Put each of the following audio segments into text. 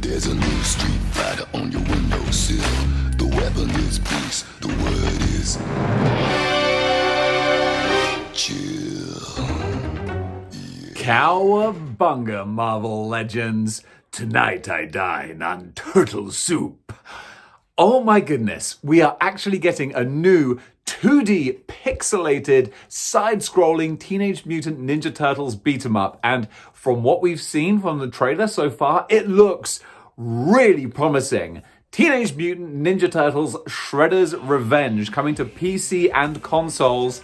There's a new street fighter on your windowsill. The weapon is peace, the word is chill. Cowabunga, Marvel Legends. Tonight I dine on turtle soup. Oh my goodness, we are actually getting a new 2D pixelated side-scrolling Teenage Mutant Ninja Turtles beat-em-up, and from what we've seen from the trailer so far, it looks really promising. Teenage Mutant Ninja Turtles Shredder's Revenge coming to PC and consoles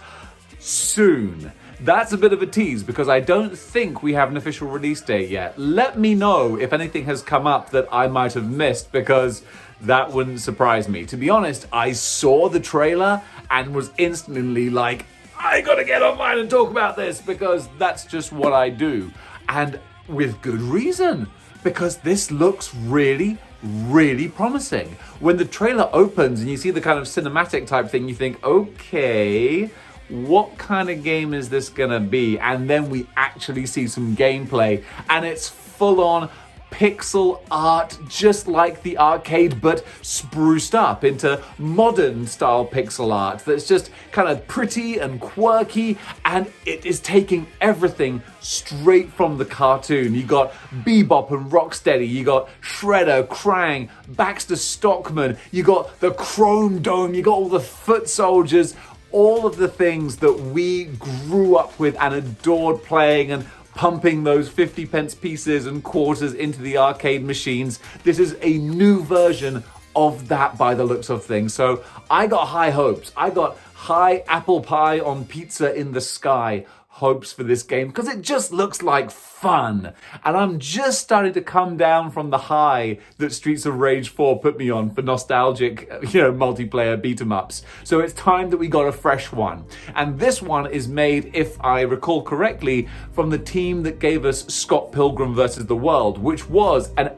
soon. That's a bit of a tease because I don't think we have an official release date yet. Let me know if anything has come up that I might have missed because that wouldn't surprise me. To be honest, I saw the trailer and was instantly like, I gotta get online and talk about this because that's just what I do. And with good reason, because this looks really, really promising. When the trailer opens and you see the kind of cinematic type thing, you think, okay, what kind of game is this gonna be? And then we actually see some gameplay and it's full on pixel art, just like the arcade, but spruced up into modern style pixel art that's just kind of pretty and quirky, and it is taking everything straight from the cartoon. You got Bebop and Rocksteady, you got Shredder, Krang, Baxter Stockman, you got the Chrome Dome, you got all the foot soldiers, all of the things that we grew up with and adored playing and pumping those 50 pence pieces and quarters into the arcade machines. This is a new version of that by the looks of things. So I got high hopes. I got high apple pie on pizza in the sky hopes for this game because it just looks like fun. And I'm just starting to come down from the high that Streets of Rage 4 put me on for nostalgic, multiplayer beat-em-ups. So it's time that we got a fresh one. And this one is made, if I recall correctly, from the team that gave us Scott Pilgrim vs. the World, which was an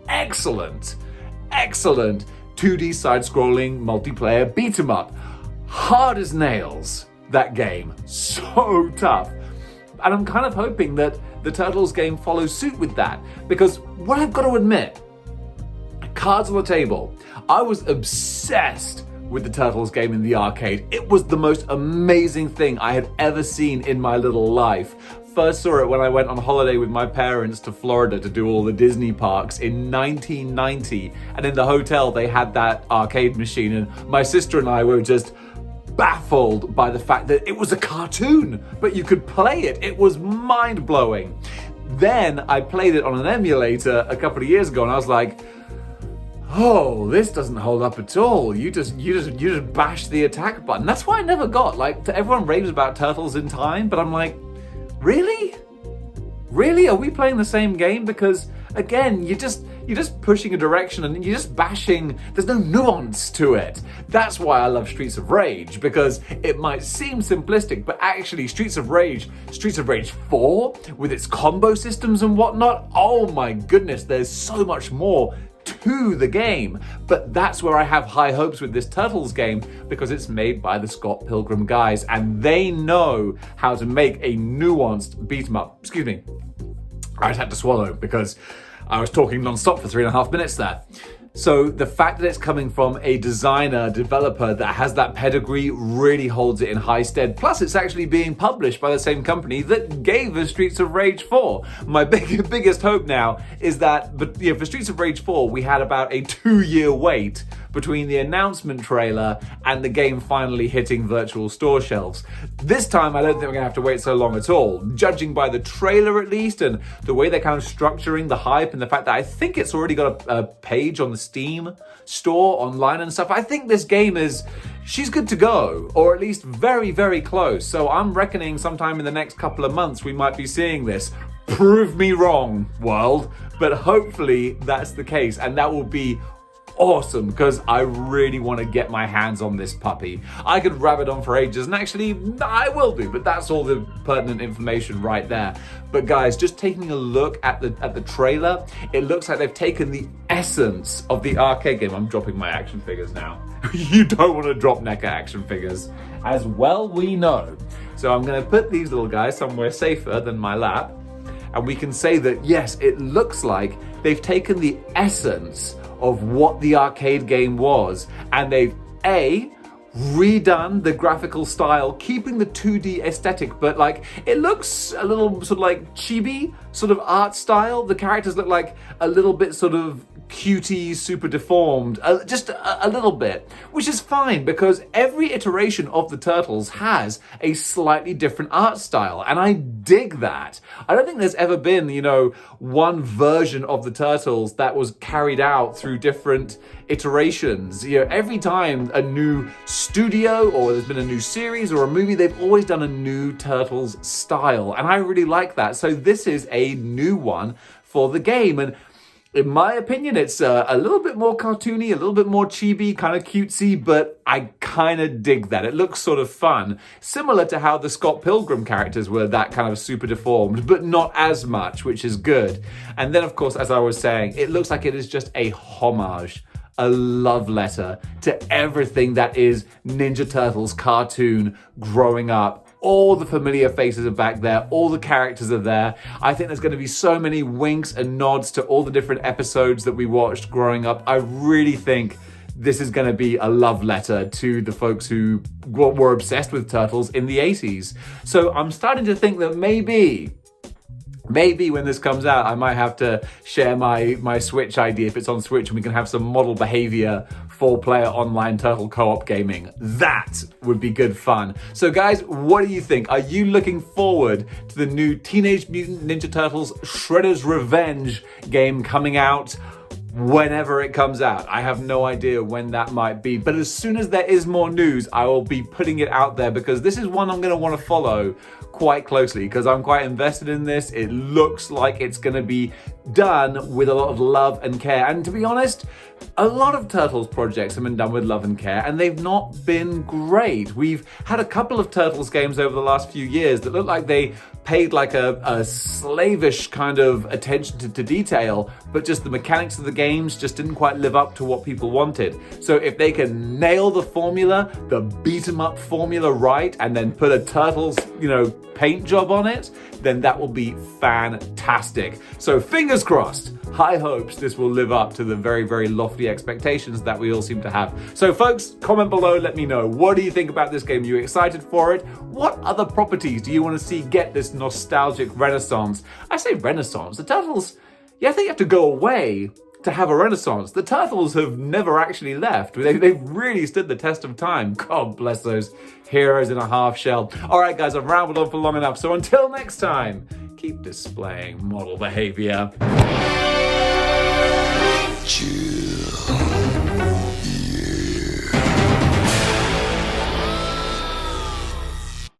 excellent 2D side-scrolling multiplayer beat-em-up. Hard as nails, that game. So tough. And I'm kind of hoping that the Turtles game follows suit with that. Because what I've got to admit, cards on the table, I was obsessed with the Turtles game in the arcade. It was the most amazing thing I had ever seen in my little life. First saw it when I went on holiday with my parents to Florida to do all the Disney parks in 1990. And in the hotel, they had that arcade machine. And my sister and I were just baffled by the fact that it was a cartoon, but you could play it. It was mind-blowing. Then I played it on an emulator a couple of years ago and I was like, oh, this doesn't hold up at all. You just bash the attack button. That's why I never got, everyone raves about Turtles in Time, but I'm like, really? Really? Are we playing the same game? Because again, you're just pushing a direction and you're just bashing. There's no nuance to it. That's why I love Streets of Rage, because it might seem simplistic, but actually Streets of Rage 4 with its combo systems and whatnot, oh my goodness, there's so much more to the game. But that's where I have high hopes with this Turtles game, because it's made by the Scott Pilgrim guys and they know how to make a nuanced beat 'em up. Excuse me, I just had to swallow because I was talking non-stop for 3.5 minutes there. So the fact that it's coming from a designer, developer that has that pedigree really holds it in high stead. Plus, it's actually being published by the same company that gave us Streets of Rage 4. My biggest hope now is that, for Streets of Rage 4, we had about a 2-year wait between the announcement trailer and the game finally hitting virtual store shelves. This time, I don't think we're gonna have to wait so long at all. Judging by the trailer at least, and the way they're kind of structuring the hype, and the fact that I think it's already got a page on the Steam store online and stuff, I think this game she's good to go, or at least very, very close. So I'm reckoning sometime in the next couple of months we might be seeing this. Prove me wrong, world, but hopefully that's the case, and that will be awesome because I really want to get my hands on this puppy. I could rabbit on for ages, and actually I will do, but that's all the pertinent information right there. But guys, just taking a look at the trailer, it looks like they've taken the essence of the arcade game. I'm dropping my action figures now. You don't want to drop NECA action figures, as well we know. So I'm going to put these little guys somewhere safer than my lap, and we can say that yes, it looks like they've taken the essence of what the arcade game was, and they've redone the graphical style, keeping the 2D aesthetic, but like it looks a little sort of like chibi sort of art style. The characters look like a little bit sort of cutie, super deformed, just a little bit, which is fine because every iteration of the Turtles has a slightly different art style, and I dig that. I don't think there's ever been, one version of the Turtles that was carried out through different iterations. Every time a new studio or there's been a new series or a movie, they've always done a new Turtles style, and I really like that. So this is a new one for the game, and in my opinion, it's a little bit more cartoony, a little bit more chibi, kind of cutesy, but I kind of dig that. It looks sort of fun, similar to how the Scott Pilgrim characters were that kind of super deformed, but not as much, which is good. And then, of course, as I was saying, it looks like it is just a homage, a love letter to everything that is Ninja Turtles cartoon growing up. All the familiar faces are back there. All the characters are there. I think there's going to be so many winks and nods to all the different episodes that we watched growing up. I really think this is going to be a love letter to the folks who were obsessed with Turtles in the 80s. So I'm starting to think that maybe when this comes out, I might have to share my Switch ID if it's on Switch, and we can have some model Behaviour 4-player online Turtle co-op gaming. That would be good fun. So guys, what do you think? Are you looking forward to the new Teenage Mutant Ninja Turtles Shredder's Revenge game coming out whenever it comes out? I have no idea when that might be, but as soon as there is more news, I will be putting it out there, because this is one I'm going to want to follow quite closely because I'm quite invested in this. It looks like it's going to be done with a lot of love and care. And to be honest, a lot of Turtles projects have been done with love and care, and they've not been great. We've had a couple of Turtles games over the last few years that look like they paid like a slavish kind of attention to detail, but just the mechanics of the games just didn't quite live up to what people wanted. So if they can nail the formula, the beat 'em up formula right, and then put a Turtles, paint job on it, then that will be fantastic. So fingers crossed, high hopes this will live up to the very, very lofty expectations that we all seem to have. So folks, comment below, let me know. What do you think about this game? Are you excited for it? What other properties do you want to see get this nostalgic renaissance? I say renaissance. The Turtles, I think you have to go away to have a renaissance. The Turtles have never actually left. They've really stood the test of time. God bless those heroes in a half shell. All right, guys, I've rambled on for long enough. So until next time, keep displaying model behavior.